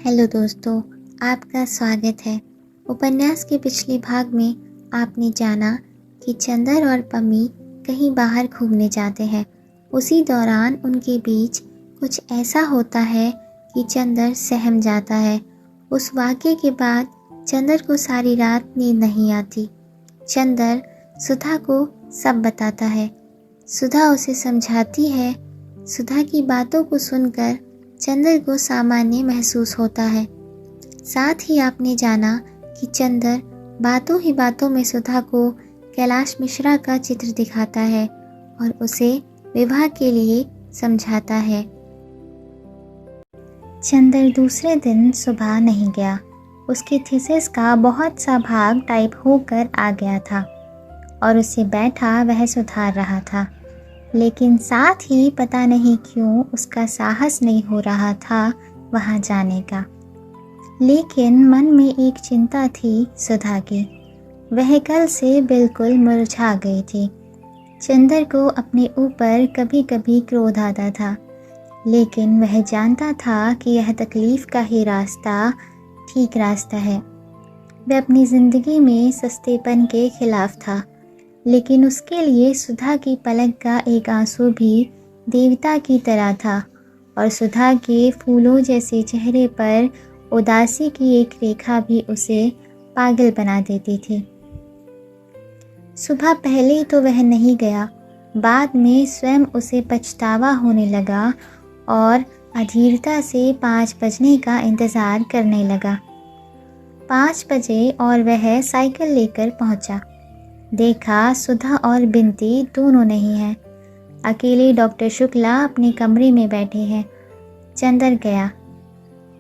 Hello दोस्तों, आपका स्वागत है। उपन्यास के पिछले भाग में आपने जाना कि चंदर और पम्मी कहीं बाहर घूमने जाते हैं। उसी दौरान उनके बीच कुछ ऐसा होता है कि चंदर सहम जाता है। उस वाक़ये के बाद चंदर को सारी रात नींद नहीं आती। चंदर सुधा को सब बताता है। सुधा उसे समझाती है। सुधा की बातों को सुनकर चंदर को सामान्य महसूस होता है। साथ ही आपने जाना कि चंदर बातों ही बातों में सुधा को कैलाश मिश्रा का चित्र दिखाता है और उसे विवाह के लिए समझाता है। चंदर दूसरे दिन सुबह नहीं गया। उसके थीसिस का बहुत सा भाग टाइप होकर आ गया था और उसे बैठा वह सुधार रहा था, लेकिन साथ ही पता नहीं क्यों उसका साहस नहीं हो रहा था वहाँ जाने का। लेकिन मन में एक चिंता थी सुधा की। वह कल से बिल्कुल मुरझा गई थी। चंदर को अपने ऊपर कभी कभी क्रोध आता था, लेकिन वह जानता था कि यह तकलीफ़ का ही रास्ता ठीक रास्ता है। वह अपनी ज़िंदगी में सस्तेपन के खिलाफ था, लेकिन उसके लिए सुधा की पलक का एक आंसू भी देवता की तरह था और सुधा के फूलों जैसे चेहरे पर उदासी की एक रेखा भी उसे पागल बना देती थी। सुबह पहले तो वह नहीं गया, बाद में स्वयं उसे पछतावा होने लगा और अधीरता से 5 बजने का इंतज़ार करने लगा। 5 बजे और वह साइकिल लेकर पहुंचा। देखा सुधा और बिंती दोनों नहीं हैं। अकेले डॉक्टर शुक्ला अपने कमरे में बैठे हैं। चंदर गया।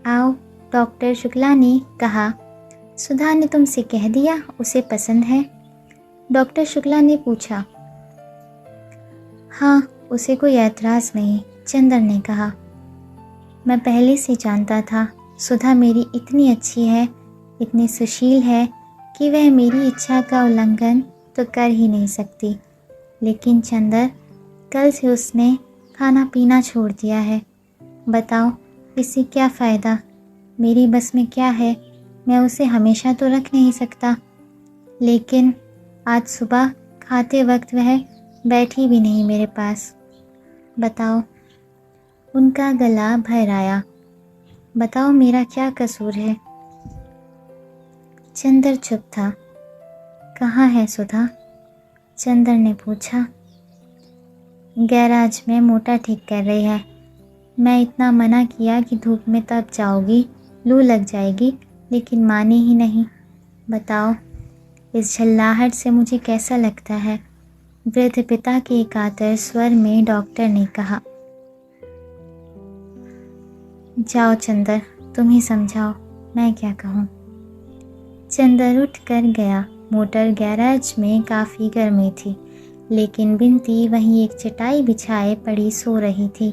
आओ, डॉक्टर शुक्ला ने कहा। सुधा ने तुमसे कह दिया उसे पसंद है? डॉक्टर शुक्ला ने पूछा। हाँ, उसे कोई ऐतराज़ नहीं, चंदर ने कहा। मैं पहले से जानता था सुधा मेरी इतनी अच्छी है, इतनी सुशील है कि वह मेरी इच्छा का उल्लंघन तो कर ही नहीं सकती। लेकिन चंदर, कल से उसने खाना पीना छोड़ दिया है। बताओ इससे क्या फ़ायदा? मेरी बस में क्या है? मैं उसे हमेशा तो रख नहीं सकता। लेकिन आज सुबह खाते वक्त वह बैठी भी नहीं मेरे पास। बताओ। उनका गला भर आया। बताओ मेरा क्या कसूर है? चंदर चुप था। कहाँ है सुधा? चंदर ने पूछा। गैराज में मोटर ठीक कर रही है। मैं इतना मना किया कि धूप में तब जाओगी, लू लग जाएगी, लेकिन मानी ही नहीं। बताओ इस झल्लाहट से मुझे कैसा लगता है? वृद्ध पिता के कातर स्वर में डॉक्टर ने कहा। जाओ चंदर, तुम ही समझाओ, मैं क्या कहूँ। चंदर उठ कर गया। मोटर गैराज में काफ़ी गर्मी थी, लेकिन बिंती वहीं एक चटाई बिछाए पड़ी सो रही थी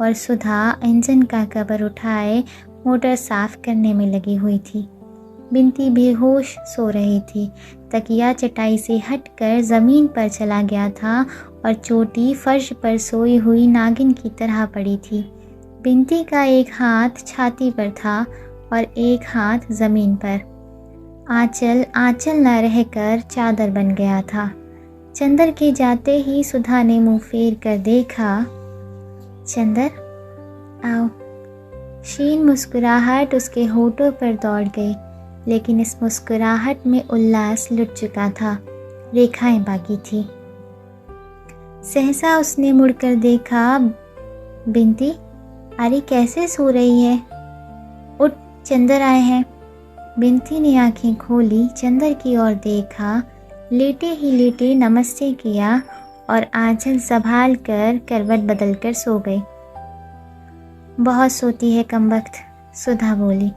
और सुधा इंजन का कवर उठाए मोटर साफ करने में लगी हुई थी। बिंती बेहोश सो रही थी। तकिया चटाई से हटकर ज़मीन पर चला गया था और चोटी फर्श पर सोई हुई नागिन की तरह पड़ी थी। बिंती का एक हाथ छाती पर था और एक हाथ ज़मीन पर। आंचल आंचल न रहकर चादर बन गया था। चंदर के जाते ही सुधा ने मुंह फेर कर देखा। चंदर, आओ। क्षीण मुस्कुराहट उसके होठों पर दौड़ गई, लेकिन इस मुस्कुराहट में उल्लास लुट चुका था, रेखाएं बाकी थी। सहसा उसने मुड़कर देखा। बिंती, अरे कैसे सो रही है? उठ, चंदर आए हैं। बिंती ने आंखें खोली, चंदर की ओर देखा, लेटे ही लेटे नमस्ते किया और आंचल संभाल कर करवट बदल कर सो गई। बहुत सोती है कमबख्त, सुधा बोली।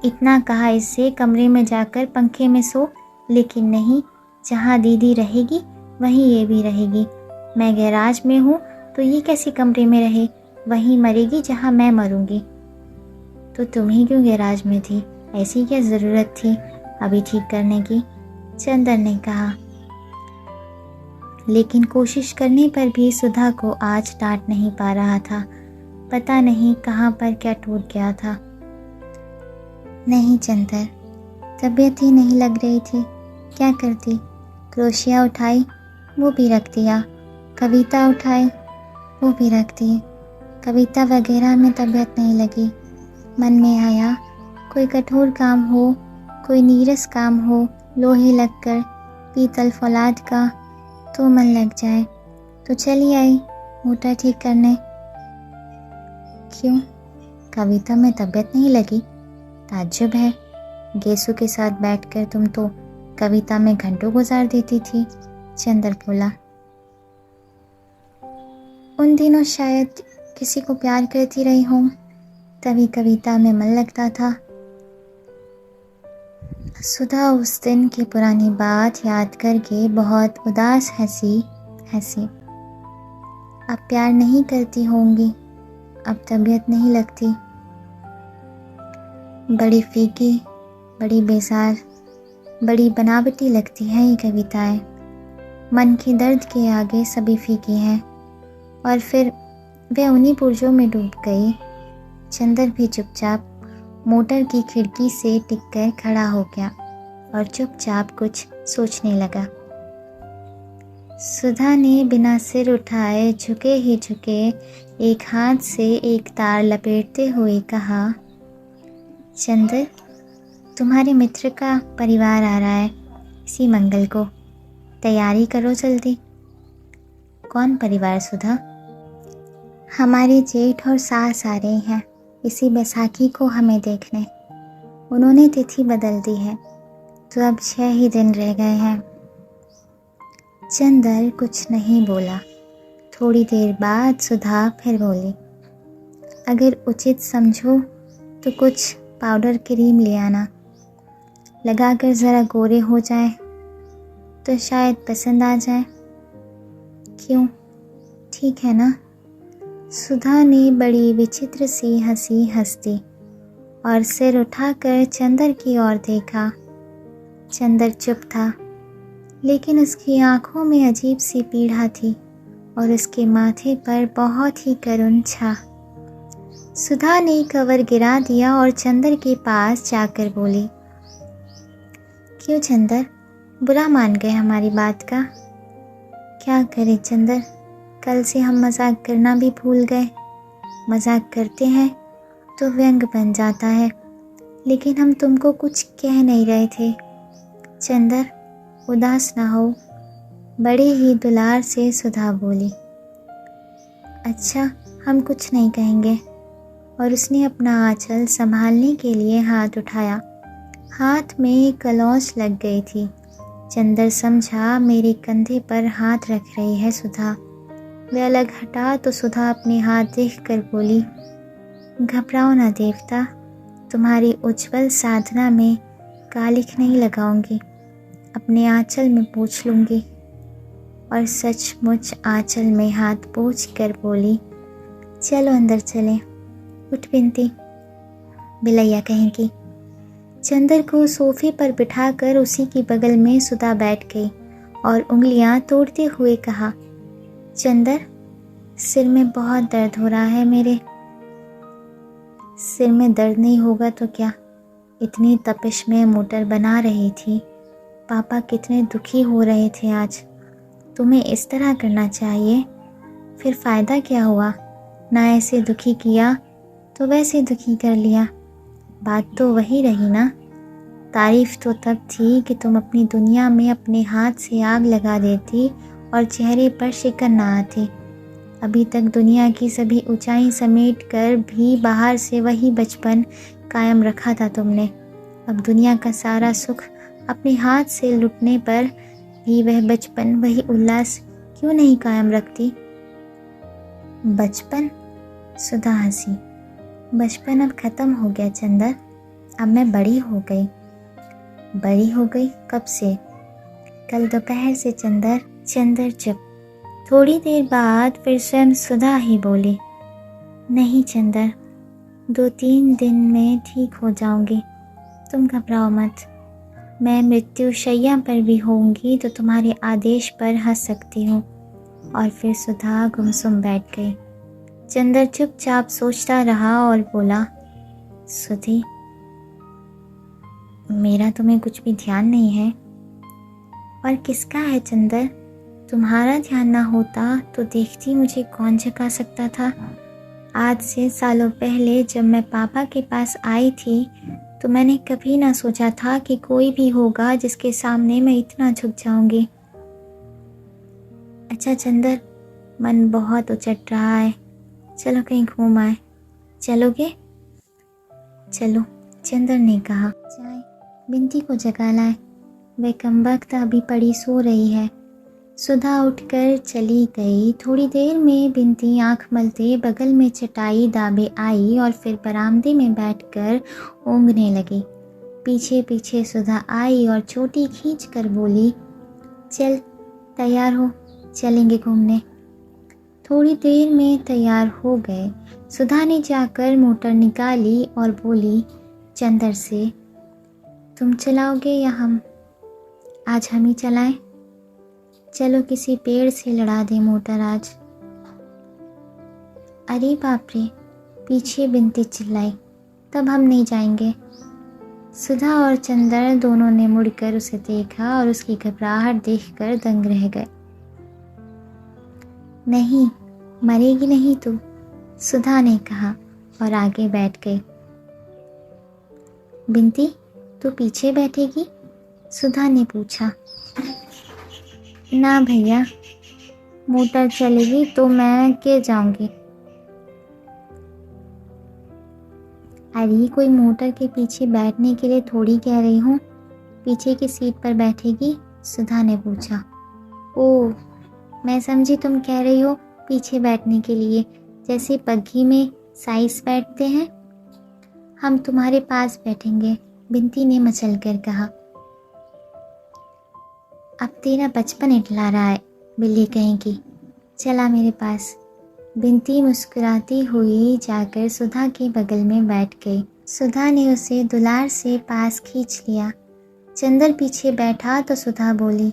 इतना कहा इससे कमरे में जाकर पंखे में सो, लेकिन नहीं, जहाँ दीदी रहेगी वहीं ये भी रहेगी। मैं गैराज में हूँ तो ये कैसे कमरे में रहे? वहीं मरेगी जहाँ मैं मरूंगी। तो तुम ही क्यों गैराज में थी? ऐसी क्या ज़रूरत थी अभी ठीक करने की? चंदर ने कहा। लेकिन कोशिश करने पर भी सुधा को आज डांट नहीं पा रहा था। पता नहीं कहाँ पर क्या टूट गया था। नहीं चंदर, तबीयत ही नहीं लग रही थी। क्या करती? क्रोशिया उठाई, वो भी रख दिया। कविता उठाई, वो भी रख दी। कविता वगैरह में तबीयत नहीं लगी। मन में आया कोई कठोर काम हो, कोई नीरस काम हो, लोहे लगकर, पीतल फौलाद का, तो मन लग जाए। तो चली आई मोटर ठीक करने। क्यों, कविता में तबीयत नहीं लगी? ताज्जुब है। गेसु के साथ बैठकर तुम तो कविता में घंटों गुजार देती थी। चंदर बोला। उन दिनों शायद किसी को प्यार करती रही हूँ, तभी कविता में मन लगता था। सुधा उस दिन की पुरानी बात याद करके बहुत उदास हंसी। अब प्यार नहीं करती होंगी, अब तबीयत नहीं लगती। बड़ी फीकी, बड़ी बेजार, बड़ी बनावटी लगती हैं ये कविताएं। मन के दर्द के आगे सभी फीकी हैं। और फिर वह उन्हीं पुर्जों में डूब गई। चंदर भी चुपचाप मोटर की खिड़की से टिककर खड़ा हो गया और चुपचाप कुछ सोचने लगा। सुधा ने बिना सिर उठाए झुके ही झुके एक हाथ से एक तार लपेटते हुए कहा, चंदर, तुम्हारे मित्र का परिवार आ रहा है इसी मंगल को, तैयारी करो जल्दी। कौन परिवार सुधा? हमारे जेठ और सास आ रहे हैं इसी बैसाखी को हमें देखने। उन्होंने तिथि बदल दी है, तो अब 6 ही दिन रह गए हैं। चंदर कुछ नहीं बोला। थोड़ी देर बाद सुधा फिर बोली, अगर उचित समझो तो कुछ पाउडर क्रीम ले आना, लगाकर ज़रा गोरे हो जाए तो शायद पसंद आ जाए। क्यों, ठीक है ना? सुधा ने बड़ी विचित्र सी हंसी हंस दी और सिर उठाकर चंदर की ओर देखा। चंदर चुप था, लेकिन उसकी आंखों में अजीब सी पीड़ा थी और उसके माथे पर बहुत ही करुण छा। सुधा ने कवर गिरा दिया और चंदर के पास जाकर बोली, क्यों चंदर, बुरा मान गए हमारी बात का? क्या करें चंदर, कल से हम मजाक करना भी भूल गए। मजाक करते हैं तो व्यंग बन जाता है, लेकिन हम तुमको कुछ कह नहीं रहे थे। चंदर, उदास ना हो, बड़े ही दुलार से सुधा बोली। अच्छा, हम कुछ नहीं कहेंगे। और उसने अपना आंचल संभालने के लिए हाथ उठाया। हाथ में कलौंच लग गई थी। चंदर समझा मेरे कंधे पर हाथ रख रही है सुधा। वह अलग हटा तो सुधा अपने हाथ देखकर बोली, घबराओ ना देवता, तुम्हारी उज्जवल साधना में कालिख नहीं लगाऊंगी, अपने आंचल में पूछ लूँगी। और सचमुच आंचल में हाथ पूछ कर बोली, चलो अंदर चलें। उठ बिनती, बिलैया कहेंगी। चंदर को सोफे पर बिठाकर उसी की बगल में सुधा बैठ गई और उंगलियां तोड़ते हुए कहा, चंदर, सिर में बहुत दर्द हो रहा है मेरे। सिर में दर्द नहीं होगा तो क्या, इतनी तपिश में मोटर बना रही थी। पापा कितने दुखी हो रहे थे आज। तुम्हें इस तरह करना चाहिए, फिर फ़ायदा क्या हुआ? ना ऐसे दुखी किया तो वैसे दुखी कर लिया, बात तो वही रही ना। तारीफ तो तब थी कि तुम अपनी दुनिया में अपने हाथ से आग लगा देती और चेहरे पर शिकन ना आती। अभी तक दुनिया की सभी ऊंचाई समेट कर भी बाहर से वही बचपन कायम रखा था तुमने। अब दुनिया का सारा सुख अपने हाथ से लुटने पर भी वह बचपन, वही उल्लास क्यों नहीं कायम रखती? बचपन? सुधा हंसी। बचपन अब ख़त्म हो गया चंदर, अब मैं बड़ी हो गई। बड़ी हो गई? कब से? कल दोपहर से चंदर। चंदर चुप। थोड़ी देर बाद फिर स्वयं सुधा ही बोली, नहीं चंदर, 2-3 दिन में ठीक हो जाऊंगी, तुम घबराओ मत। मैं मृत्युशैया पर भी होऊंगी तो तुम्हारे आदेश पर हंस सकती हूँ। और फिर सुधा गुमसुम बैठ गई। चंदर चुपचाप सोचता रहा और बोला, सुधी, मेरा तुम्हें कुछ भी ध्यान नहीं है। और किसका है चंदर? तुम्हारा ध्यान ना होता तो देखती मुझे कौन जगा सकता था। आज से सालों पहले जब मैं पापा के पास आई थी तो मैंने कभी ना सोचा था कि कोई भी होगा जिसके सामने मैं इतना झुक जाऊंगी। अच्छा चंदर, मन बहुत उचट रहा है, चलो कहीं घूम आए। चलोगे? चलो, चंदर ने कहा। चाय बिंती को जगा लाए, वह कमबख्त अभी पड़ी सो रही है। सुधा उठकर चली गई। थोड़ी देर में बिंती आंख मलते बगल में चटाई दाबे आई और फिर बरामदे में बैठकर ऊँघने लगी। पीछे पीछे सुधा आई और चोटी खींच कर बोली, चल तैयार हो, चलेंगे घूमने। थोड़ी देर में तैयार हो गए। सुधा ने जाकर मोटर निकाली और बोली चंदर से, तुम चलाओगे या हम? आज हम ही चलाएं। चलो किसी पेड़ से लड़ा दे मोटर आज। अरे बाप रे, पीछे बिंती चिल्लाई, तब हम नहीं जाएंगे। सुधा और चंदर दोनों ने मुड़कर उसे देखा और उसकी घबराहट देखकर दंग रह गए। नहीं, मरेगी नहीं तू, सुधा ने कहा और आगे बैठ गई। बिंती, तू पीछे बैठेगी? सुधा ने पूछा। ना भैया, मोटर चलेगी तो मैं के जाऊंगी। अरे कोई मोटर के पीछे बैठने के लिए थोड़ी कह रही हूँ, पीछे की सीट पर बैठेगी, सुधा ने पूछा। ओह, मैं समझी तुम कह रही हो पीछे बैठने के लिए, जैसे बग्घी में साइस बैठते हैं। हम तुम्हारे पास बैठेंगे, बिंती ने मचल कर कहा। अब तेरा बचपन इटला रहा है, बिल्ली कहीं की, चला मेरे पास। बिंती मुस्कुराती हुई जाकर सुधा के बगल में बैठ गई। सुधा ने उसे दुलार से पास खींच लिया। चंदर पीछे बैठा तो सुधा बोली,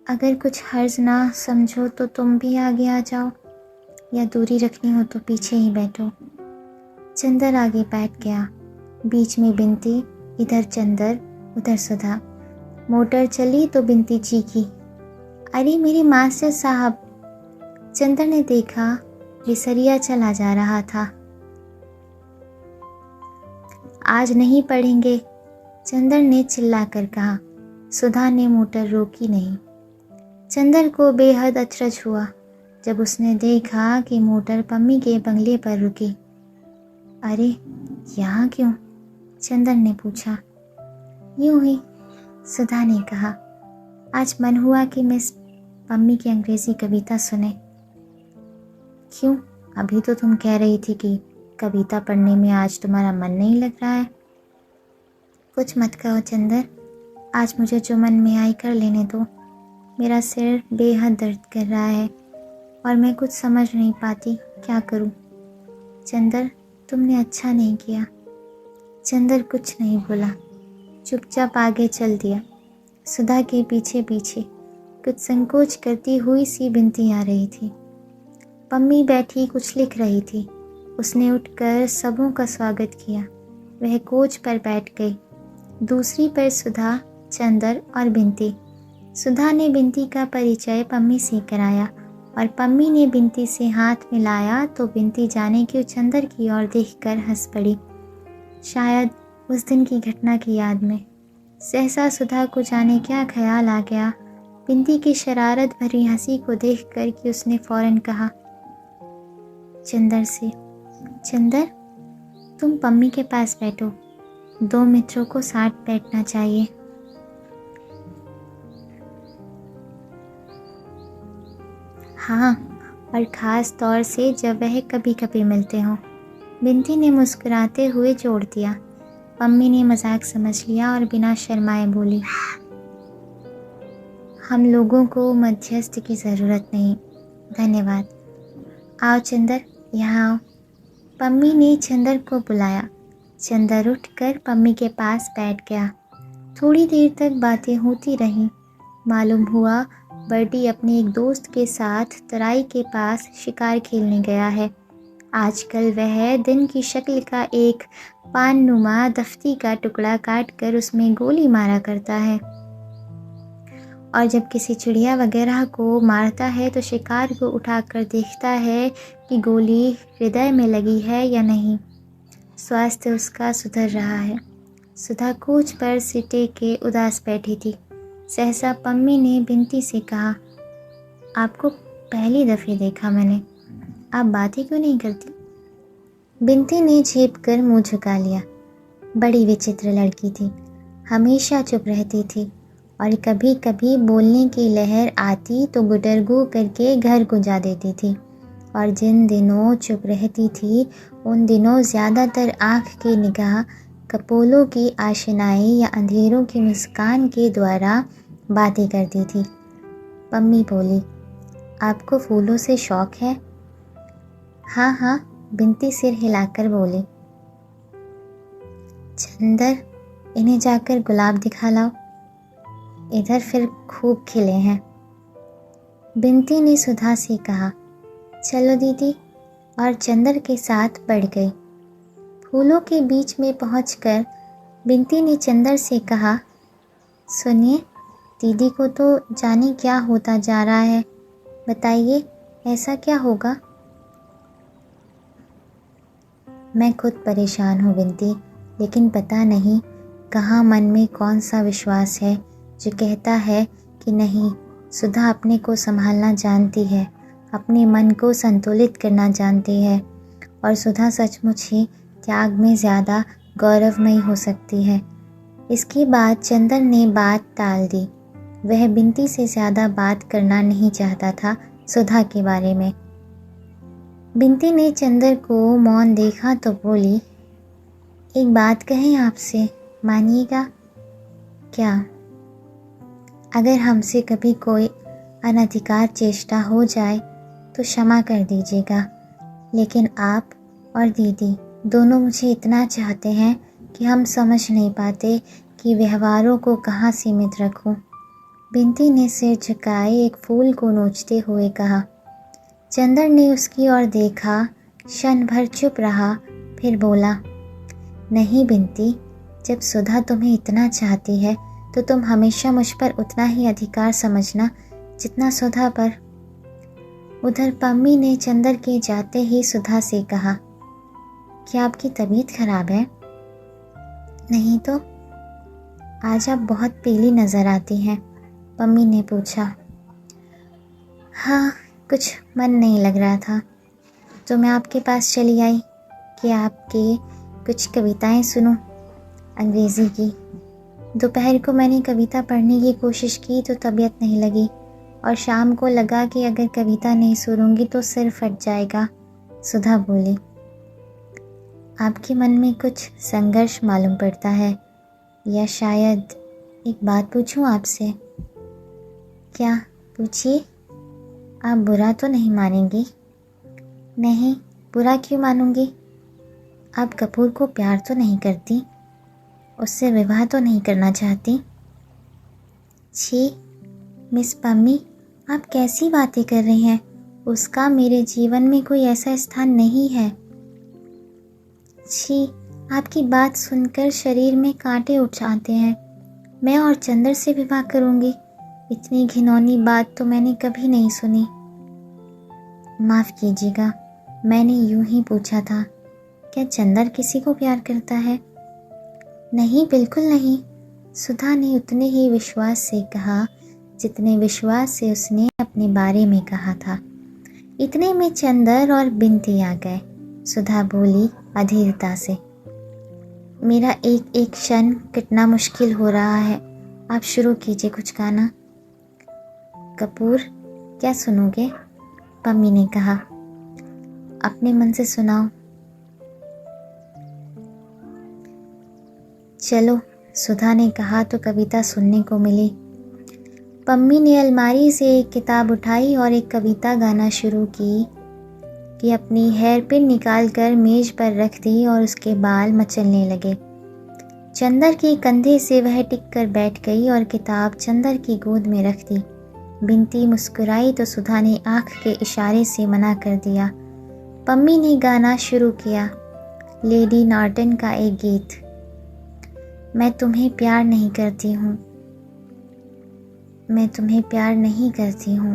अगर कुछ हर्ज ना समझो तो तुम भी आगे आ जाओ, या दूरी रखनी हो तो पीछे ही बैठो। चंदर आगे बैठ गया, बीच में बिंती, इधर चंदर, उधर सुधा। मोटर चली तो बिंती चीखी, अरे मेरे मास्टर साहब। चंदर ने देखा बिसरिया चला जा रहा था। आज नहीं पढ़ेंगे, चंदर ने चिल्लाकर कहा। सुधा ने मोटर रोकी नहीं। चंदर को बेहद अचरज हुआ जब उसने देखा कि मोटर पम्मी के बंगले पर रुकी। अरे यहाँ क्यों? चंदर ने पूछा। यूं ही, सुधा ने कहा। आज मन हुआ कि मिस पम्मी की अंग्रेजी कविता सुने। क्यों? अभी तो तुम कह रही थी कि कविता पढ़ने में आज तुम्हारा मन नहीं लग रहा है। कुछ मत कहो चंदर, आज मुझे जो मन में आई कर लेने दो। मेरा सिर बेहद दर्द कर रहा है और मैं कुछ समझ नहीं पाती क्या करूं। चंदर, तुमने अच्छा नहीं किया। चंदर कुछ नहीं बोला, चुपचाप आगे चल दिया। सुधा के पीछे पीछे कुछ संकोच करती हुई सी बिंती आ रही थी। पम्मी बैठी कुछ लिख रही थी। उसने उठकर सबों का स्वागत किया। वह कोच पर बैठ गई। दूसरी पर सुधा, चंदर और बिंती। सुधा ने बिंती का परिचय पम्मी से कराया और पम्मी ने बिंती से हाथ मिलाया तो बिंती जाने क्यों चंदर की ओर देखकर हंस पड़ी। शायद उस दिन की घटना की याद में। सहसा सुधा को जाने क्या ख्याल आ गया बिंती की शरारत भरी हंसी को देखकर कि उसने फौरन कहा चंदर से, चंदर तुम पम्मी के पास बैठो, दो मित्रों को साथ बैठना चाहिए। हाँ, और ख़ास तौर से जब वह कभी कभी मिलते हों, बिंती ने मुस्कुराते हुए जोड़ दिया। पम्मी ने मजाक समझ लिया और बिना शर्माए बोली, हम लोगों को मध्यस्थ की ज़रूरत नहीं, धन्यवाद। आओ चंदर, यहाँ आओ। पम्मी ने चंदर को बुलाया। चंदर उठकर पम्मी के पास बैठ गया। थोड़ी देर तक बातें होती रहीं। मालूम हुआ बर्डी अपने एक दोस्त के साथ तराई के पास शिकार खेलने गया है। आजकल वह दिन की शक्ल का एक पाननुमा दफ्ती का टुकड़ा काट कर उसमें गोली मारा करता है, और जब किसी चिड़िया वगैरह को मारता है तो शिकार को उठाकर देखता है कि गोली हृदय में लगी है या नहीं। स्वास्थ्य उसका सुधर रहा है। सुधा कोच पर सिटे के उदास बैठी थी। सहसा पम्मी ने बिनती से कहा, आपको पहली दफ़े देखा मैंने, आप बात ही क्यों नहीं करती? बिनती ने झेप कर मुँह झुका लिया। बड़ी विचित्र लड़की थी, हमेशा चुप रहती थी और कभी कभी बोलने की लहर आती तो गुटरगू करके घर को जा देती थी, और जिन दिनों चुप रहती थी उन दिनों ज़्यादातर आँख की निगाह कपोलों की आशनाई या अंधेरों की मुस्कान के द्वारा बातें करती थी। पम्मी बोली, आपको फूलों से शौक़ है? हाँ हाँ, बिनती सिर हिलाकर बोली। चंदर, इन्हें जाकर गुलाब दिखा लाओ, इधर फिर खूब खिले हैं। बिनती ने सुधा से कहा। चलो दीदी, और चंदर के साथ बढ़ गई। फूलों के बीच में पहुंचकर बिनती ने चंदर से कहा, सुनिए, दीदी को तो जाने क्या होता जा रहा है, बताइए ऐसा क्या होगा? मैं खुद परेशान हूँ बिनती, लेकिन पता नहीं कहाँ मन में कौन सा विश्वास है जो कहता है कि नहीं, सुधा अपने को संभालना जानती है, अपने मन को संतुलित करना जानती है, और सुधा सचमुच ही त्याग में ज़्यादा गौरवमयी हो सकती है। इसके बाद चंदर ने बात टाल दी। वह बिनती से ज़्यादा बात करना नहीं चाहता था सुधा के बारे में। बिनती ने चंदर को मौन देखा तो बोली, एक बात कहें आपसे, मानिएगा? क्या? अगर हमसे कभी कोई अनधिकार चेष्टा हो जाए तो क्षमा कर दीजिएगा, लेकिन आप और दीदी दोनों मुझे इतना चाहते हैं कि हम समझ नहीं पाते कि व्यवहारों को कहाँ सीमित रखूं। बिनती ने सिर झुकाए एक फूल को नोचते हुए कहा। चंदर ने उसकी ओर देखा, क्षण भर चुप रहा, फिर बोला, नहीं बिनती, जब सुधा तुम्हें इतना चाहती है तो तुम हमेशा मुझ पर उतना ही अधिकार समझना जितना सुधा पर। उधर पम्मी ने चंदर के जाते ही सुधा से कहा, क्या आपकी तबीयत खराब है? नहीं तो, आज आप बहुत पीली नज़र आती हैं, पम्मी ने पूछा। हाँ, कुछ मन नहीं लग रहा था तो मैं आपके पास चली आई कि आपके कुछ कविताएं सुनूं, अंग्रेज़ी की। दोपहर को मैंने कविता पढ़ने की कोशिश की तो तबीयत नहीं लगी, और शाम को लगा कि अगर कविता नहीं सुनूंगी तो सिर फट जाएगा। सुधा बोली, आपके मन में कुछ संघर्ष मालूम पड़ता है, या शायद एक बात पूछूं आपसे? क्या? पूछिए। आप बुरा तो नहीं मानेंगी? नहीं, बुरा क्यों मानूंगी? आप कपूर को प्यार तो नहीं करती? उससे विवाह तो नहीं करना चाहती? छी मिस पम्मी, आप कैसी बातें कर रही हैं? उसका मेरे जीवन में कोई ऐसा स्थान नहीं है। छी, आपकी बात सुनकर शरीर में कांटे उठ आते हैं। मैं और चंदर से विवाह करूंगी, इतनी घिनौनी बात तो मैंने कभी नहीं सुनी। माफ़ कीजिएगा, मैंने यूं ही पूछा था। क्या चंदर किसी को प्यार करता है? नहीं, बिल्कुल नहीं, सुधा ने उतने ही विश्वास से कहा जितने विश्वास से उसने अपने बारे में कहा था। इतने में चंदर और बिनती आ गए। सुधा बोली अधीरता से, मेरा एक एक क्षण कितना मुश्किल हो रहा है, आप शुरू कीजिए कुछ गाना। कपूर, क्या सुनोगे? पम्मी ने कहा। अपने मन से सुनाओ। चलो, सुधा ने कहा तो कविता सुनने को मिली। पम्मी ने अलमारी से एक किताब उठाई और एक कविता गाना शुरू की कि अपनी हेयर पिन निकाल कर मेज पर रख दी और उसके बाल मचलने लगे। चंदर के कंधे से वह टिक कर बैठ गई और किताब चंदर की गोद में रख दी। बिनती मुस्कुराई तो सुधा ने आँख के इशारे से मना कर दिया। पम्मी ने गाना शुरू किया, लेडी नॉर्टन का एक गीत। मैं तुम्हें प्यार नहीं करती हूँ, मैं तुम्हें प्यार नहीं करती हूँ,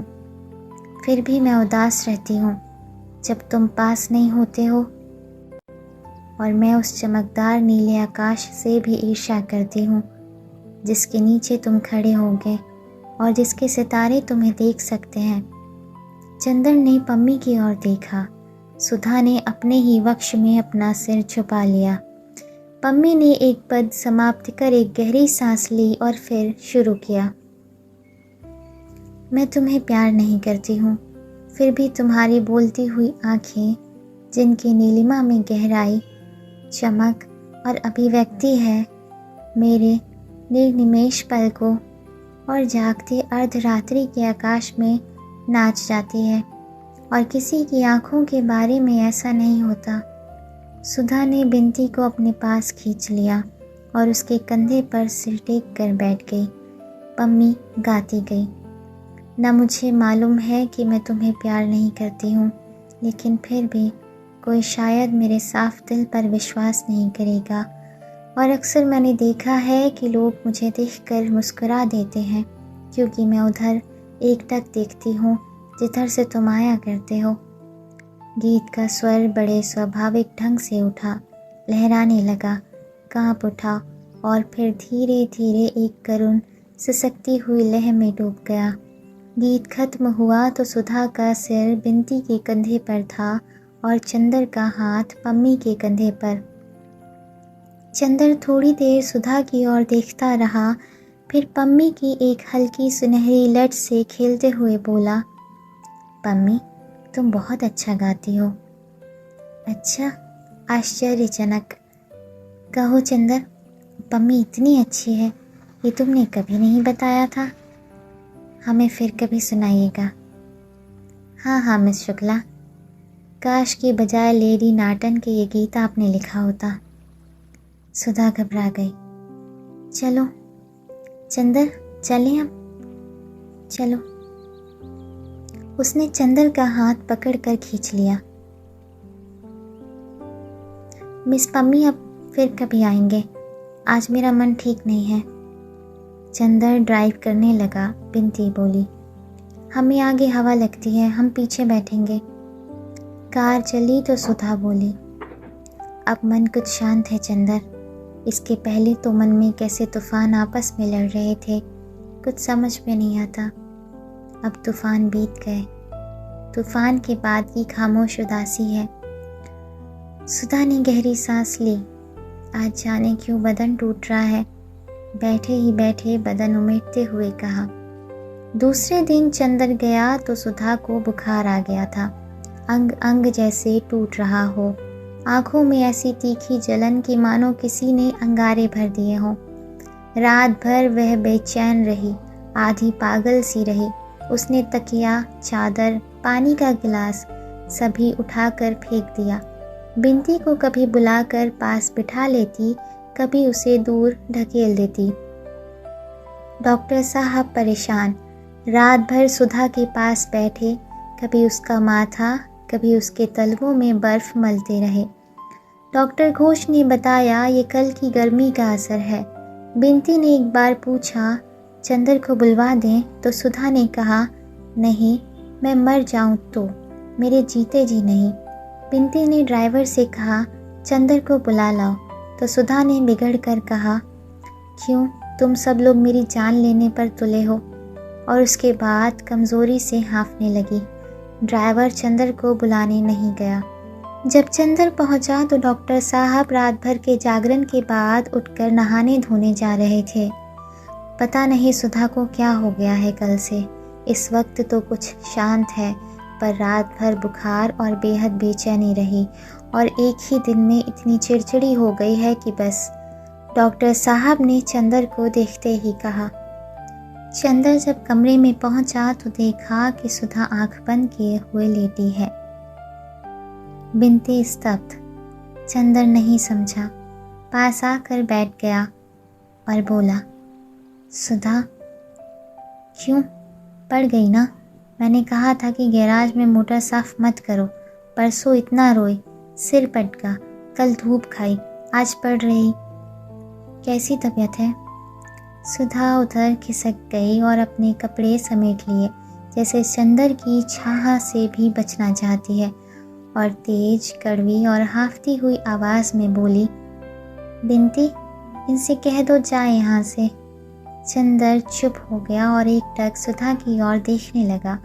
फिर भी मैं उदास रहती हूँ जब तुम पास नहीं होते हो। और मैं उस चमकदार नीले आकाश से भी ईर्ष्या करती हूँ जिसके नीचे तुम खड़े होगे और जिसके सितारे तुम्हें देख सकते हैं। चंदर ने पम्मी की ओर देखा। सुधा ने अपने ही वक्ष में अपना सिर छुपा लिया। पम्मी ने एक पद समाप्त कर एक गहरी सांस ली और फिर शुरू किया। मैं तुम्हें प्यार नहीं करती हूँ, फिर भी तुम्हारी बोलती हुई आँखें, जिनकी नीलिमा में गहराई, चमक और अभिव्यक्ति है, मेरे निर्निमेष पलकों और जागते अर्धरात्रि के आकाश में नाच जाती है। और किसी की आँखों के बारे में ऐसा नहीं होता। सुधा ने बिंती को अपने पास खींच लिया और उसके कंधे पर सिर टेक कर बैठ गई। पम्मी गाती गई। न मुझे मालूम है कि मैं तुम्हें प्यार नहीं करती हूँ, लेकिन फिर भी कोई शायद मेरे साफ दिल पर विश्वास नहीं करेगा। और अक्सर मैंने देखा है कि लोग मुझे देखकर मुस्कुरा देते हैं, क्योंकि मैं उधर एकटक देखती हूँ जिधर से तुम आया करते हो। गीत का स्वर बड़े स्वाभाविक ढंग से उठा, लहराने लगा, कांप उठा और फिर धीरे धीरे एक करुण सिसकती हुई लय में डूब गया। गीत खत्म हुआ तो सुधा का सिर बिंती के कंधे पर था और चंदर का हाथ पम्मी के कंधे पर। चंदर थोड़ी देर सुधा की ओर देखता रहा, फिर पम्मी की एक हल्की सुनहरी लट से खेलते हुए बोला, पम्मी, तुम बहुत अच्छा गाती हो। अच्छा? आश्चर्यजनक। कहो चंदर, पम्मी इतनी अच्छी है, ये तुमने कभी नहीं बताया था। हमें फिर कभी सुनाइएगा। हाँ मिस शुक्ला, काश के बजाय लेडी नॉर्टन के ये गीत आपने लिखा होता। सुधा घबरा गई। चलो चंदर, चलें अब, चलो। उसने चंदर का हाथ पकड़कर खींच लिया। मिस पम्मी, अब फिर कभी आएंगे, आज मेरा मन ठीक नहीं है। चंदर ड्राइव करने लगा। बिंती बोली, हमें आगे हवा लगती है, हम पीछे बैठेंगे। कार चली तो सुधा बोली, अब मन कुछ शांत है चंदर। इसके पहले तो मन में कैसे तूफान आपस में लड़ रहे थे, कुछ समझ में नहीं आता। अब तूफान बीत गए, तूफान के बाद की खामोश उदासी है। सुधा ने गहरी सांस ली। आज जाने क्यों बदन टूट रहा है, बैठे ही बैठे बदन उमेटते हुए कहा। दूसरे दिन चंदर गया तो सुधा को बुखार आ गया था। अंग अंग जैसे टूट रहा हो, आंखों में ऐसी तीखी जलन कि मानो किसी ने अंगारे भर दिए हों। रात भर वह बेचैन रही, आधी पागल सी रही। उसने तकिया, चादर, पानी का गिलास सभी उठाकर फेंक दिया। बिंती को कभी बुलाकर पास बिठा लेती, कभी उसे दूर ढकेल देती। डॉक्टर साहब परेशान, रात भर सुधा के पास बैठे, कभी उसका माथा, कभी उसके तलवों में बर्फ मलते रहे। डॉक्टर घोष ने बताया ये कल की गर्मी का असर है। बिंती ने एक बार पूछा, चंदर को बुलवा दें, तो सुधा ने कहा, नहीं, मैं मर जाऊं तो, मेरे जीते जी नहीं। बिंती ने ड्राइवर से कहा, चंदर को बुला लाओ, तो सुधा ने बिगड़ कर कहा, क्यों, तुम सब लोग मेरी जान लेने पर तुले हो। और उसके बाद कमज़ोरी से हाँफने लगी। ड्राइवर चंदर को बुलाने नहीं गया। जब चंदर पहुंचा तो डॉक्टर साहब रात भर के जागरण के बाद उठकर नहाने धोने जा रहे थे। पता नहीं सुधा को क्या हो गया है कल से। इस वक्त तो कुछ शांत है, पर रात भर बुखार और बेहद बेचैनी रही और एक ही दिन में इतनी चिड़चिड़ी हो गई है कि बस। डॉक्टर साहब ने चंदर को देखते ही कहा। चंदर जब कमरे में पहुंचा तो देखा कि सुधा आंख बंद किए हुए लेटी है। बिंती स्तब्ध। चंदर नहीं समझा, पास आकर बैठ गया और बोला, सुधा, क्यों, पड़ गई ना? मैंने कहा था कि गैराज में मोटर साफ मत करो, परसों इतना रोई, सिर पटका, कल धूप खाई, आज पढ़ रही। कैसी तबीयत है? सुधा उधर खिसक गई और अपने कपड़े समेट लिए, जैसे चंदर की छाह से भी बचना चाहती है, और तेज, कड़वी और हाफती हुई आवाज़ में बोली, बिनती, इनसे कह दो जाए यहाँ से। चंदर चुप हो गया और एकटक सुधा की ओर देखने लगा,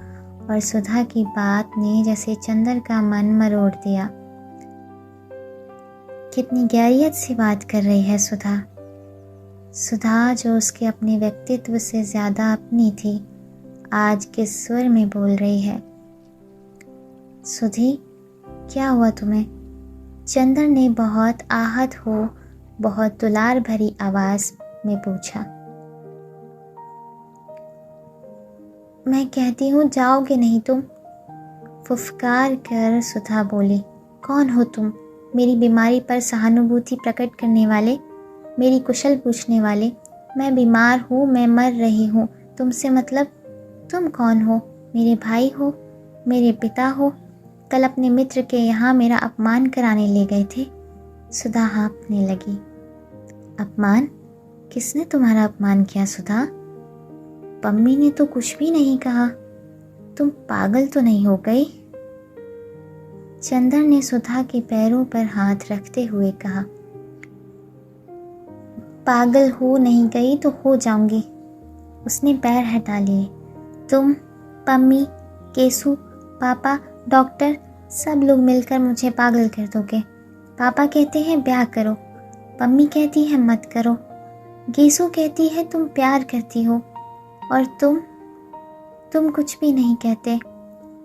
और सुधा की बात ने जैसे चंदर का मन मरोड़ दिया। कितनी गहरियत से बात कर रही है सुधा। सुधा जो उसके अपने व्यक्तित्व से ज़्यादा अपनी थी, आज किस स्वर में बोल रही है। सुधी, क्या हुआ तुम्हें? चंदर ने बहुत आहत हो, बहुत दुलार भरी आवाज़ में पूछा। मैं कहती हूँ जाओगे नहीं तुम? फुफकार कर सुधा बोली। कौन हो तुम? मेरी बीमारी पर सहानुभूति प्रकट करने वाले, मेरी कुशल पूछने वाले। मैं बीमार हूँ, मैं मर रही हूँ, तुमसे मतलब? तुम कौन हो? मेरे भाई हो? मेरे पिता हो? कल अपने मित्र के यहाँ मेरा अपमान कराने ले गए थे। सुधा हाँफने लगी। अपमान? किसने तुम्हारा अपमान किया सुधा? पम्मी ने तो कुछ भी नहीं कहा। तुम पागल तो नहीं हो गई? चंदर ने सुधा के पैरों पर हाथ रखते हुए कहा। पागल हो नहीं गई तो हो जाऊंगी। उसने पैर हटा लिए। तुम, पम्मी, केसू, पापा, डॉक्टर, सब लोग मिलकर मुझे पागल कर दोगे। पापा कहते हैं ब्याह करो, पम्मी कहती है मत करो, गेसू कहती है तुम प्यार करती हो, और तुम कुछ भी नहीं कहते।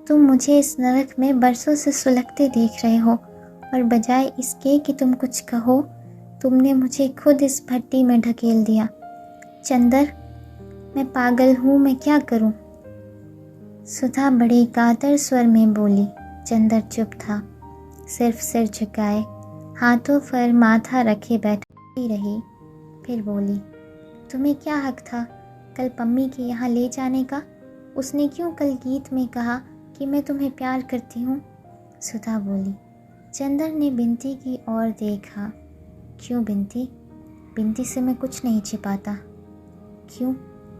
तुम मुझे इस नरक में बरसों से सुलगते देख रहे हो, और बजाय इसके कि तुम कुछ कहो, तुमने मुझे खुद इस भट्टी में ढकेल दिया। चंदर, मैं पागल हूँ, मैं क्या करूँ? सुधा बड़े कातर स्वर में बोली। चंदर चुप था, सिर्फ सिर झुकाए, हाथों पर माथा रखे बैठी रही। फिर बोली, तुम्हें क्या हक था कल पम्मी के यहाँ ले जाने का? उसने क्यों कल गीत में कहा कि मैं तुम्हें प्यार करती हूँ? सुधा बोली। चंदर ने बिनती की ओर देखा। क्यों बिनती? बिनती से मैं कुछ नहीं छिपाता। क्यों?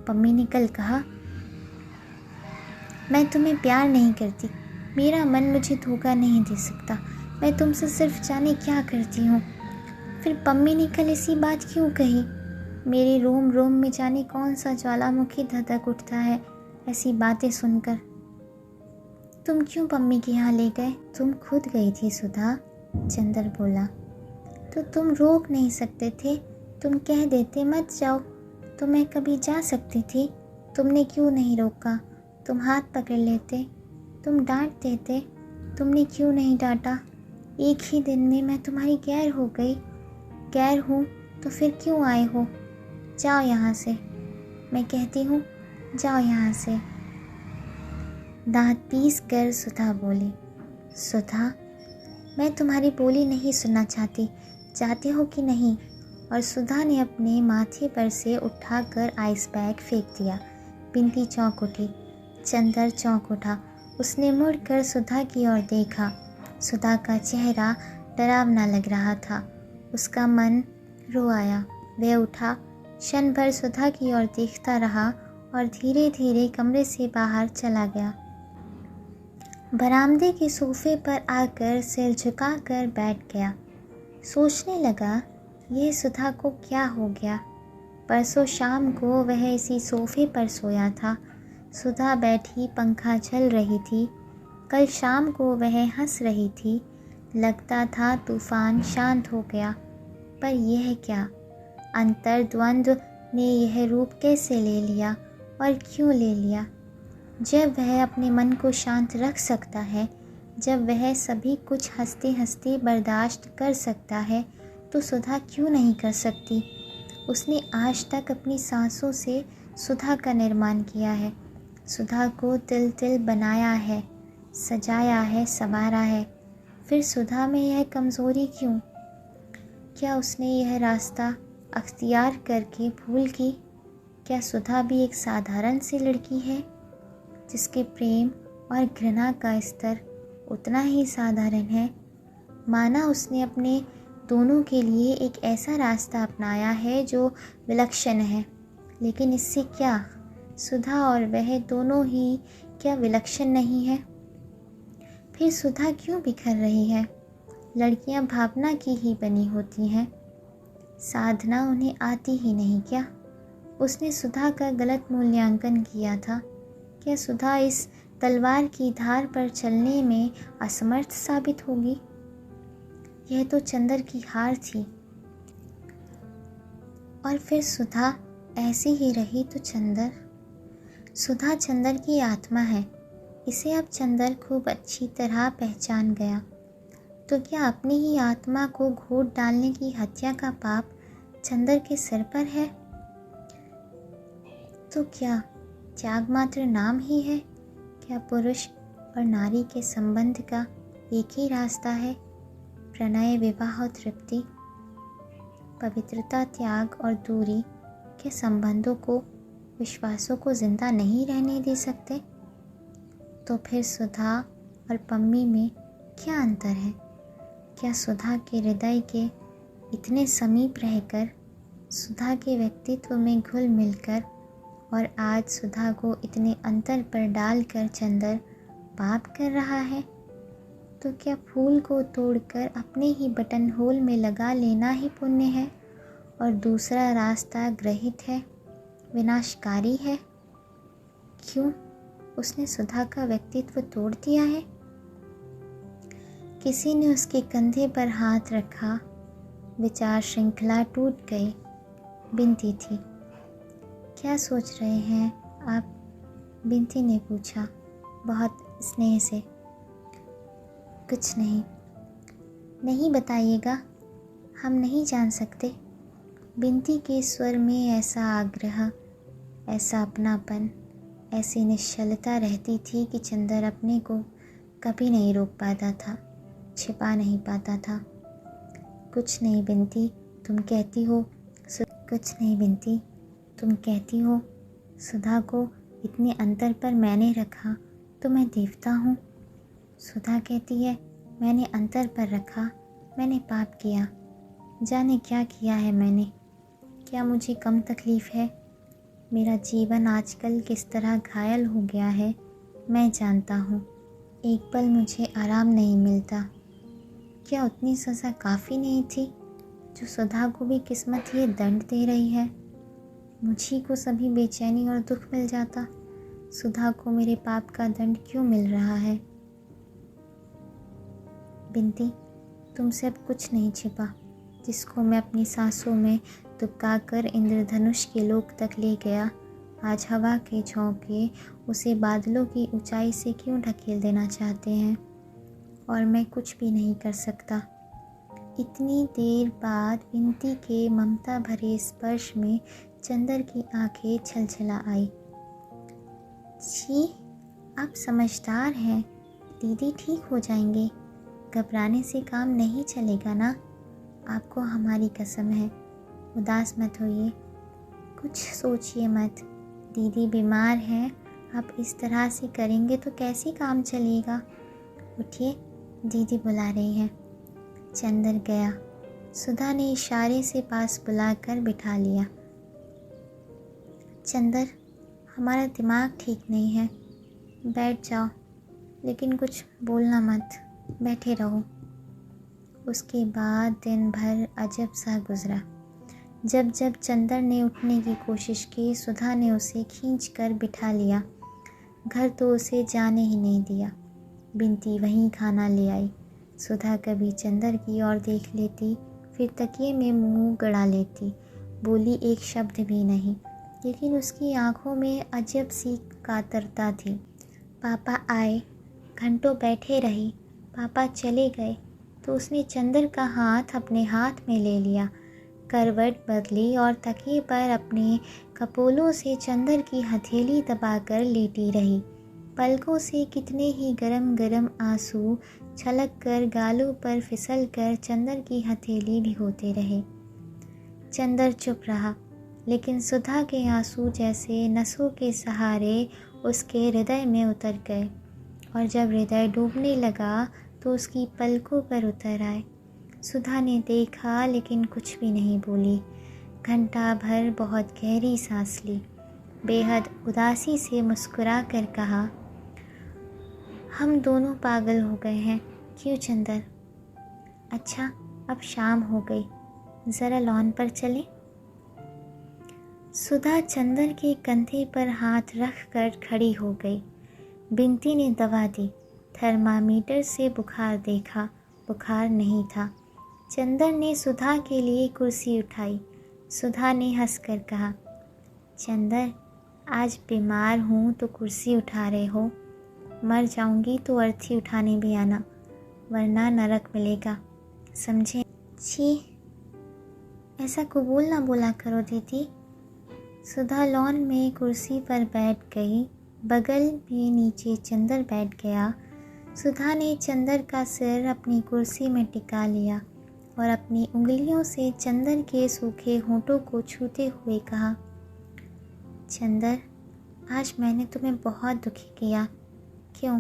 पम्मी ने कल कहा। मैं तुम्हें प्यार नहीं करती, मेरा मन मुझे धोखा नहीं दे सकता, मैं तुमसे सिर्फ जाने क्या करती हूँ। फिर पम्मी ने कल ऐसी बात क्यों कही? मेरे रोम रोम में जाने कौन सा ज्वालामुखी धधक उठता है ऐसी बातें सुनकर। तुम क्यों पम्मी के यहाँ ले गए? तुम खुद गई थी सुधा, चंदर बोला। तो तुम रोक नहीं सकते थे? तुम कह देते मत जाओ, तो मैं कभी जा सकती थी। तुमने क्यों नहीं रोका? तुम हाथ पकड़ लेते, तुम डांट देते, तुमने क्यों नहीं डांटा? एक ही दिन में मैं तुम्हारी गैर हो गई। गैर हूँ तो फिर क्यों आए हो? जाओ यहाँ से, मैं कहती हूँ जाओ यहाँ से। दांत पीस कर सुधा बोली। सुधा, मैं तुम्हारी बोली नहीं सुनना चाहती, चाहते हो कि नहीं? और सुधा ने अपने माथे पर से उठाकर आइस बैग फेंक दिया। बिनती चौंक उठी, चंदर चौंक उठा। उसने मुड़कर सुधा की ओर देखा। सुधा का चेहरा डरावना लग रहा था। उसका मन रो आया। वह उठा, क्षण भर सुधा की ओर देखता रहा और धीरे धीरे कमरे से बाहर चला गया। बरामदे के सोफे पर आकर सिर झुकाकर बैठ गया। सोचने लगा, यह सुधा को क्या हो गया? परसों शाम को वह इसी सोफे पर सोया था। सुधा बैठी पंखा चल रही थी। कल शाम को वह हंस रही थी। लगता था तूफान शांत हो गया। पर यह क्या? अंतर्द्वंद्व ने यह रूप कैसे ले लिया और क्यों ले लिया? जब वह अपने मन को शांत रख सकता है, जब वह सभी कुछ हंसते हंसते बर्दाश्त कर सकता है, तो सुधा क्यों नहीं कर सकती? उसने आज तक अपनी सांसों से सुधा का निर्माण किया है, सुधा को तिल तिल बनाया है, सजाया है, संवारा है। फिर सुधा में यह कमज़ोरी क्यों? क्या उसने यह रास्ता अख्तियार करके भूल की? क्या सुधा भी एक साधारण सी लड़की है जिसके प्रेम और घृणा का स्तर उतना ही साधारण है। माना उसने अपने दोनों के लिए एक ऐसा रास्ता अपनाया है जो विलक्षण है। लेकिन इससे क्या, सुधा और वह दोनों ही क्या विलक्षण नहीं है? फिर सुधा क्यों बिखर रही है? लड़कियां भावना की ही बनी होती हैं। साधना उन्हें आती ही नहीं क्या? उसने सुधा का गलत मूल्यांकन किया था। क्या सुधा इस तलवार की धार पर चलने में असमर्थ साबित होगी? यह तो चंदर की हार थी। और फिर सुधा ऐसी ही रही तो सुधा चंदर की आत्मा है। इसे अब चंदर खूब अच्छी तरह पहचान गया। तो क्या अपनी ही आत्मा को घोट डालने की हत्या का पाप चंदर के सिर पर है? तो क्या त्याग मात्र नाम ही है? क्या पुरुष और नारी के संबंध का एक ही रास्ता है? प्रणय, विवाह और तृप्ति। पवित्रता, त्याग और दूरी के संबंधों को, विश्वासों को जिंदा नहीं रहने दे सकते? तो फिर सुधा और पम्मी में क्या अंतर है? क्या सुधा के हृदय के इतने समीप रहकर, सुधा के व्यक्तित्व में घुल मिलकर और आज सुधा को इतने अंतर पर डालकर चंदर पाप कर रहा है? तो क्या फूल को तोड़कर अपने ही बटन होल में लगा लेना ही पुण्य है और दूसरा रास्ता ग्रहित है, विनाशकारी है? क्यों उसने सुधा का व्यक्तित्व तोड़ दिया है? किसी ने उसके कंधे पर हाथ रखा, विचार श्रृंखला टूट गई। बिनती थी। क्या सोच रहे हैं आप? बिनती ने पूछा बहुत स्नेह से। कुछ नहीं। नहीं बताइएगा, हम नहीं जान सकते। बिनती के स्वर में ऐसा आग्रह, ऐसा अपनापन, ऐसी निश्चलता रहती थी कि चंदर अपने को कभी नहीं रोक पाता था, छिपा नहीं पाता था। कुछ नहीं बिनती, तुम कहती हो। कुछ नहीं बिनती, तुम कहती हो सुधा को इतने अंतर पर मैंने रखा तो मैं देवता हूँ। सुधा कहती है मैंने अंतर पर रखा, मैंने पाप किया। जाने क्या किया है मैंने, क्या मुझे कम तकलीफ़ है? मेरा जीवन आजकल किस तरह घायल हो गया है मैं जानता हूँ। एक पल मुझे आराम नहीं मिलता। क्या उतनी सज़ा काफ़ी नहीं थी जो सुधा को भी किस्मत ये दंड दे रही है? मुझी को सभी बेचैनी और दुख मिल जाता, सुधा को मेरे पाप का दंड क्यों मिल रहा है? बिनती, तुमसे अब कुछ नहीं छिपा। जिसको मैं अपनी सांसों में दुबका कर इंद्रधनुष के लोक तक ले गया, आज हवा के झोंके उसे बादलों की ऊंचाई से क्यों ढकेल देना चाहते हैं? और मैं कुछ भी नहीं कर सकता। इतनी देर बाद बिनती के ममता भरे स्पर्श में चंदर की आंखें छलछला आई। जी, आप समझदार हैं। दीदी ठीक हो जाएंगे। घबराने से काम नहीं चलेगा ना? आपको हमारी कसम है। उदास मत होइए, कुछ सोचिए मत। दीदी बीमार हैं, आप इस तरह से करेंगे तो कैसे काम चलेगा? उठिए, दीदी बुला रही हैं। चंदर गया। सुधा ने इशारे से पास बुलाकर बिठा लिया। चंदर, हमारा दिमाग ठीक नहीं है, बैठ जाओ, लेकिन कुछ बोलना मत, बैठे रहो। उसके बाद दिन भर अजब सा गुजरा। जब जब चंदर ने उठने की कोशिश की, सुधा ने उसे खींच कर बिठा लिया। घर तो उसे जाने ही नहीं दिया। बिनती वहीं खाना ले आई। सुधा कभी चंदर की ओर देख लेती, फिर तकिए में मुंह गड़ा लेती। बोली एक शब्द भी नहीं, लेकिन उसकी आंखों में अजब सी कातरता थी। पापा आए, घंटों बैठे रही। पापा चले गए तो उसने चंदर का हाथ अपने हाथ में ले लिया, करवट बदली और तकिए पर अपने कपोलों से चंदर की हथेली दबाकर लेटी रही। पलकों से कितने ही गरम गरम आंसू छलक कर गालों पर फिसल कर चंदर की हथेली भिगोते रहे। चंदर चुप रहा, लेकिन सुधा के आंसू जैसे नसों के सहारे उसके हृदय में उतर गए और जब हृदय डूबने लगा तो उसकी पलकों पर उतर आए। सुधा ने देखा लेकिन कुछ भी नहीं बोली। घंटा भर बहुत गहरी सांस ली, बेहद उदासी से मुस्कुरा कर कहा, हम दोनों पागल हो गए हैं। क्यों चंदर? अच्छा, अब शाम हो गई, ज़रा लॉन पर चलें? सुधा चंदर के कंधे पर हाथ रख कर खड़ी हो गई। बिनती ने दवा दी, थर्मामीटर से बुखार देखा, बुखार नहीं था। चंदर ने सुधा के लिए कुर्सी उठाई। सुधा ने हंसकर कहा, चंदर, आज बीमार हूँ तो कुर्सी उठा रहे हो, मर जाऊंगी तो अर्थी उठाने भी आना, वरना नरक मिलेगा, समझे? छी, ऐसा कबूल ना बोला करो दीदी। सुधा लॉन में कुर्सी पर बैठ गई। बगल में नीचे चंदर बैठ गया। सुधा ने चंदर का सिर अपनी कुर्सी में टिका लिया और अपनी उंगलियों से चंदर के सूखे होंठों को छूते हुए कहा, चंदर, आज मैंने तुम्हें बहुत दुखी किया। क्यों?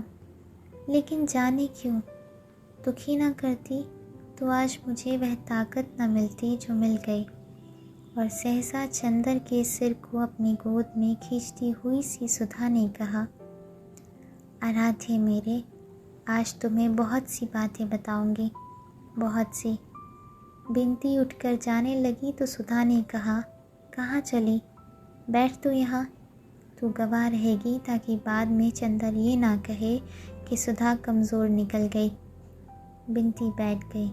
लेकिन जाने क्यों? दुखी ना करती तो आज मुझे वह ताकत न मिलती जो मिल गई। और सहसा चंदर के सिर को अपनी गोद में खींचती हुई सी सुधा ने कहा, आराध्य मेरे, आज तुम्हें बहुत सी बातें बताऊंगी, बहुत सी। बिनती उठकर जाने लगी तो सुधा ने कहा, कहाँ चली? बैठ तो यहाँ, तू गवाह रहेगी ताकि बाद में चंदर ये ना कहे कि सुधा कमज़ोर निकल गई। बिनती बैठ गई।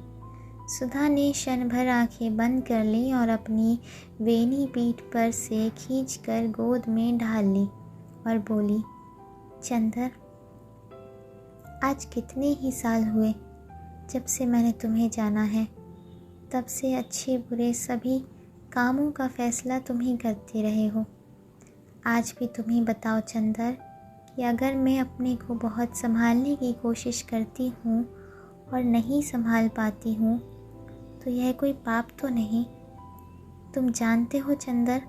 सुधा ने क्षण भर आंखें बंद कर ली और अपनी वेनी पीठ पर से खींचकर गोद में ढाल ली और बोली, चंदर, आज कितने ही साल हुए जब से मैंने तुम्हें जाना है। तब से अच्छे बुरे सभी कामों का फैसला तुम ही करते रहे हो। आज भी तुम ही बताओ चंदर कि अगर मैं अपने को बहुत संभालने की कोशिश करती हूँ और नहीं संभाल पाती हूँ तो यह कोई पाप तो नहीं? तुम जानते हो चंदर,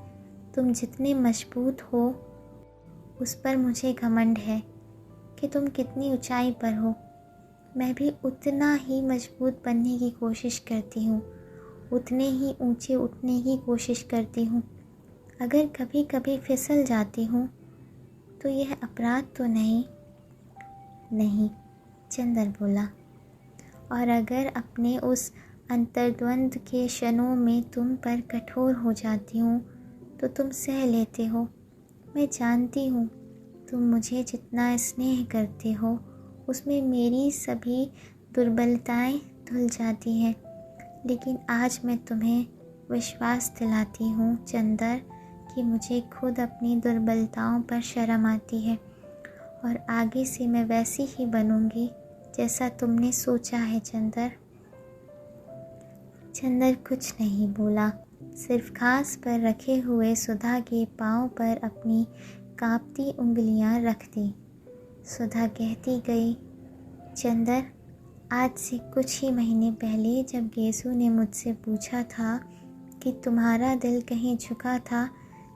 तुम जितने मजबूत हो उस पर मुझे घमंड है कि तुम कितनी ऊंचाई पर हो। मैं भी उतना ही मजबूत बनने की कोशिश करती हूँ, उतने ही ऊंचे उठने की कोशिश करती हूँ। अगर कभी कभी फिसल जाती हूँ तो यह अपराध तो नहीं? नहीं, चंदर बोला। और अगर अपने उस अंतर्द्वंद के क्षणों में तुम पर कठोर हो जाती हूँ तो तुम सह लेते हो। मैं जानती हूँ तुम मुझे जितना स्नेह करते हो उसमें मेरी सभी दुर्बलताएं धुल जाती हैं। लेकिन आज मैं तुम्हें विश्वास दिलाती हूँ चंदर कि मुझे खुद अपनी दुर्बलताओं पर शर्म आती है और आगे से मैं वैसी ही बनूंगी जैसा तुमने सोचा है चंदर। चंदर कुछ नहीं बोला, सिर्फ घास पर रखे हुए सुधा के पांव पर अपनी कांपती उंगलियां रख दी। सुधा कहती गई, चंदर, आज से कुछ ही महीने पहले जब गेसू ने मुझसे पूछा था कि तुम्हारा दिल कहीं झुका था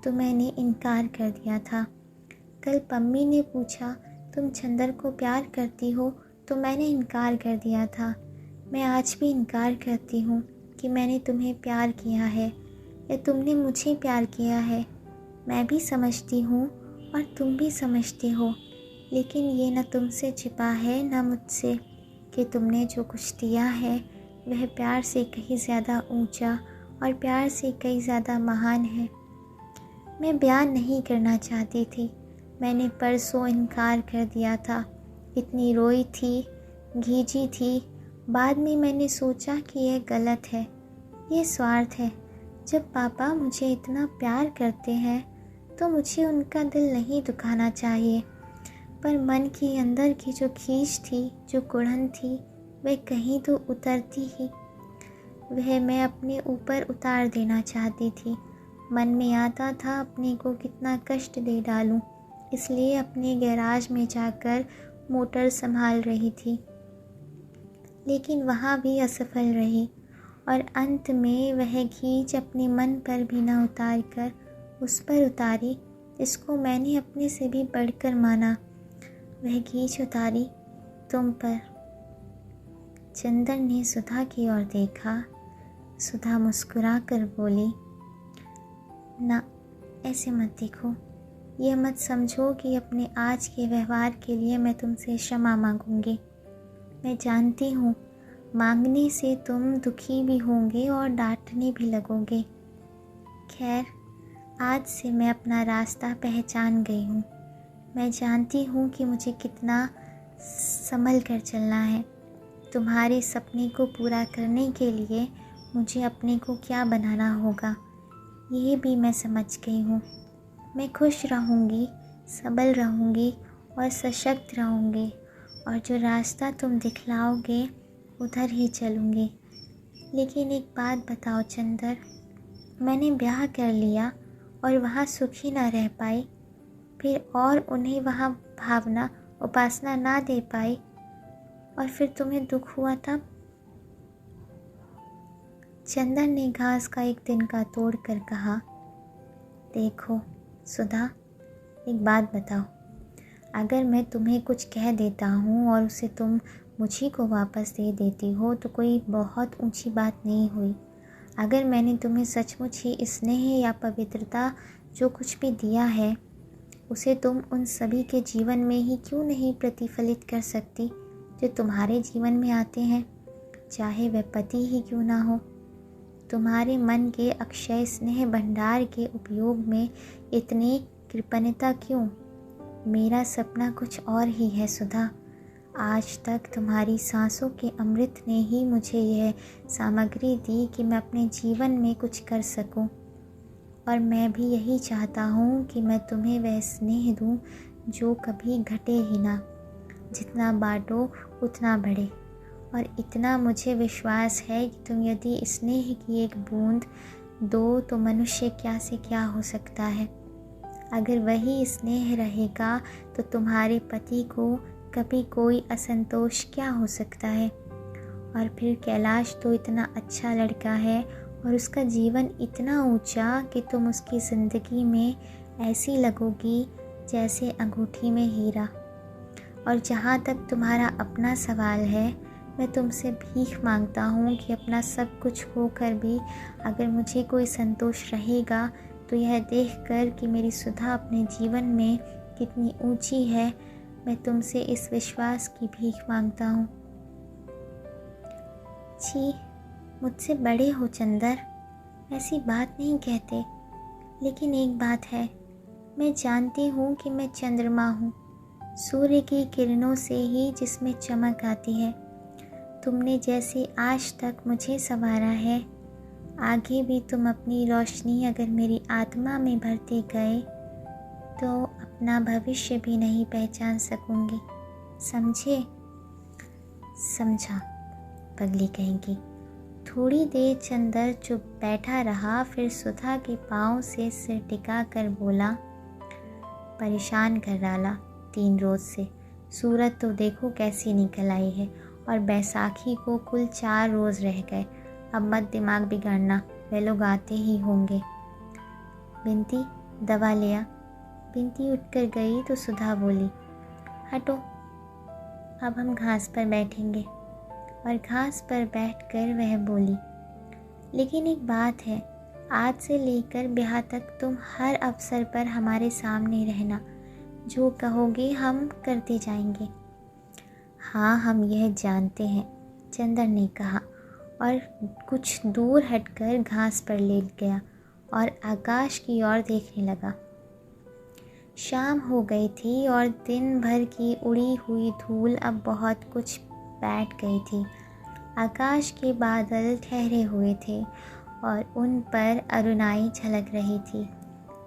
तो मैंने इनकार कर दिया था। कल पम्मी ने पूछा तुम चंदर को प्यार करती हो तो मैंने इनकार कर दिया था। मैं आज भी इनकार करती हूँ कि मैंने तुम्हें प्यार किया है या तुमने मुझे प्यार किया है। मैं भी समझती हूँ और तुम भी समझते हो, लेकिन ये न तुमसे छिपा है न मुझसे कि तुमने जो कुछ दिया है वह प्यार से कहीं ज़्यादा ऊंचा और प्यार से कहीं ज़्यादा महान है। मैं बयान नहीं करना चाहती थी, मैंने परसों इनकार कर दिया था। इतनी रोई थी, घीजी थी। बाद में मैंने सोचा कि यह गलत है, ये स्वार्थ है। जब पापा मुझे इतना प्यार करते हैं तो मुझे उनका दिल नहीं दुखाना चाहिए। पर मन के अंदर की जो खींच थी, जो कुढ़न थी, वह कहीं तो उतरती ही। वह मैं अपने ऊपर उतार देना चाहती थी। मन में आता था अपने को कितना कष्ट दे डालूं, इसलिए अपने गैराज में जाकर मोटर संभाल रही थी, लेकिन वहाँ भी असफल रही और अंत में वह खींच अपने मन पर भी न उतार कर उस पर उतारी जिसको मैंने अपने से भी बढ़कर माना। वह खींच उतारी तुम पर। चंदर ने सुधा की ओर देखा। सुधा मुस्कुरा कर बोली, ना, ऐसे मत देखो। यह मत समझो कि अपने आज के व्यवहार के लिए मैं तुमसे क्षमा मांगूंगी। मैं जानती हूँ मांगने से तुम दुखी भी होंगे और डांटने भी लगोगे। खैर, आज से मैं अपना रास्ता पहचान गई हूँ। मैं जानती हूँ कि मुझे कितना संभल कर चलना है। तुम्हारे सपने को पूरा करने के लिए मुझे अपने को क्या बनाना होगा, ये भी मैं समझ गई हूँ। मैं खुश रहूँगी, सबल रहूँगी और सशक्त रहूँगी, और जो रास्ता तुम दिखलाओगे उधर ही चलूँगी। लेकिन एक बात बताओ चंदर, मैंने ब्याह कर लिया और वहाँ सुखी ना रह पाई, फिर और उन्हें वहाँ भावना उपासना ना दे पाई, और फिर तुम्हें दुख हुआ तब? चंदर ने घास का एक तिनका तोड़ कर कहा, देखो सुधा, एक बात बताओ। अगर मैं तुम्हें कुछ कह देता हूँ और उसे तुम मुझी को वापस दे देती हो तो कोई बहुत ऊंची बात नहीं हुई। अगर मैंने तुम्हें सचमुच ही स्नेह या पवित्रता जो कुछ भी दिया है उसे तुम उन सभी के जीवन में ही क्यों नहीं प्रतिफलित कर सकती जो तुम्हारे जीवन में आते हैं, चाहे वह पति ही क्यों ना हो। तुम्हारे मन के अक्षय स्नेह भंडार के उपयोग में इतनी कृपणता क्यों? मेरा सपना कुछ और ही है सुधा। आज तक तुम्हारी सांसों के अमृत ने ही मुझे यह सामग्री दी कि मैं अपने जीवन में कुछ कर सकूं, और मैं भी यही चाहता हूँ कि मैं तुम्हें वह स्नेह दूँ जो कभी घटे ही ना। जितना बांटो उतना बढ़े, और इतना मुझे विश्वास है कि तुम यदि स्नेह की एक बूंद दो तो मनुष्य क्या से क्या हो सकता है। अगर वही स्नेह रहेगा तो तुम्हारे पति को कभी कोई असंतोष क्या हो सकता है। और फिर कैलाश तो इतना अच्छा लड़का है और उसका जीवन इतना ऊंचा कि तुम उसकी ज़िंदगी में ऐसी लगोगी जैसे अंगूठी में हीरा। और जहाँ तक तुम्हारा अपना सवाल है, मैं तुमसे भीख मांगता हूँ कि अपना सब कुछ होकर भी अगर मुझे कोई संतोष रहेगा तो यह देखकर कि मेरी सुधा अपने जीवन में कितनी ऊंची है, मैं तुमसे इस विश्वास की भीख मांगता हूँ। छी, मुझसे बड़े हो चंदर, ऐसी बात नहीं कहते। लेकिन एक बात है, मैं जानती हूँ कि मैं चंद्रमा हूँ, सूर्य की किरणों से ही जिसमें चमक आती है। तुमने जैसे आज तक मुझे संवारा है, आगे भी तुम अपनी रोशनी अगर मेरी आत्मा में भरते गए तो अपना भविष्य भी नहीं पहचान सकूंगी। समझे? समझा, पगली कहेंगी। थोड़ी देर चंदर चुप बैठा रहा, फिर सुधा के पाँव से सिर टिका कर बोला, परेशान कर डाला 3 रोज से। सूरत तो देखो कैसी निकल आई है, और बैसाखी को कुल 4 रोज रह गए। अब मत दिमाग बिगाड़ना, वे लोग आते ही होंगे। बिंती, दवा ले आ। बिंती उठकर गई तो सुधा बोली, हटो, अब हम घास पर बैठेंगे। और घास पर बैठकर वह बोली, लेकिन एक बात है, आज से लेकर ब्याह तक तुम हर अवसर पर हमारे सामने रहना। जो कहोगे हम करते जाएंगे। हाँ, हम यह जानते हैं, चंदर ने कहा, और कुछ दूर हटकर घास पर लेट गया और आकाश की ओर देखने लगा। शाम हो गई थी और दिन भर की उड़ी हुई धूल अब बहुत कुछ बैठ गई थी। आकाश के बादल ठहरे हुए थे और उन पर अरुणाई झलक रही थी।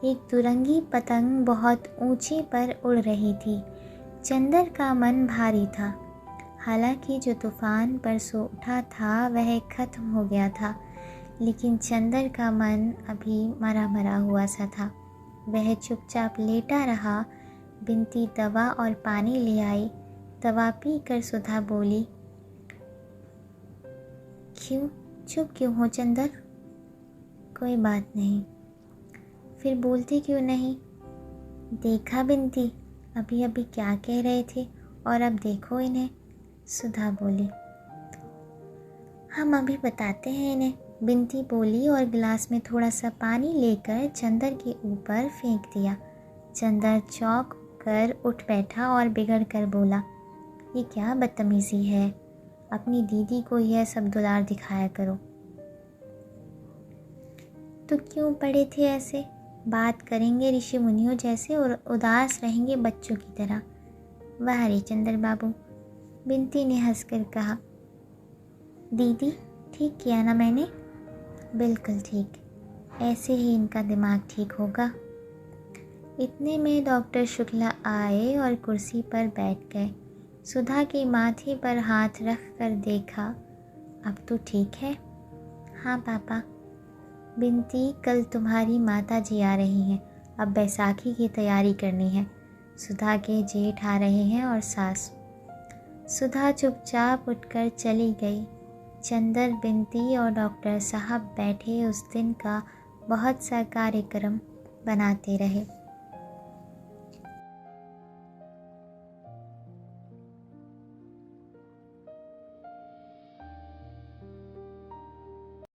एक दुरंगी पतंग बहुत ऊंचे पर उड़ रही थी। चंदर का मन भारी था। हालांकि जो तूफान परसों उठा था वह खत्म हो गया था, लेकिन चंदर का मन अभी मरा मरा हुआ सा था। वह चुपचाप लेटा रहा। बिंती दवा और पानी ले आई। दवा पीकर सुधा बोली, क्यों चुप क्यों हो चंदर? कोई बात नहीं। फिर बोलती क्यों नहीं? देखा बिंती, अभी अभी क्या कह रहे थे और अब देखो इन्हें। सुधा बोली। हम अभी बताते हैं इन्हें, बिंती बोली और गिलास में थोड़ा सा पानी लेकर चंदर के ऊपर फेंक दिया। चंदर चौंक कर उठ बैठा और बिगड़ कर बोला, ये क्या बदतमीज़ी है, अपनी दीदी को यह सब दुलार दिखाया करो। तो क्यों पड़े थे ऐसे, बात करेंगे ऋषि मुनियों जैसे और उदास रहेंगे बच्चों की तरह। वाह रे चंदर बाबू, बिंती ने हंसकर कहा। दीदी ठीक किया ना मैंने? बिल्कुल ठीक, ऐसे ही इनका दिमाग ठीक होगा। इतने में डॉक्टर शुक्ला आए और कुर्सी पर बैठ गए। सुधा के माथे पर हाथ रख कर देखा, अब तो ठीक है? हाँ पापा। बिंती, कल तुम्हारी माता जी आ रही हैं, अब बैसाखी की तैयारी करनी है। सुधा के जेठ आ रहे हैं और सास। सुधा चुपचाप उठकर चली गई। चंदर, बिंती और डॉक्टर साहब बैठे उस दिन का बहुत सा कार्यक्रम बनाते रहे।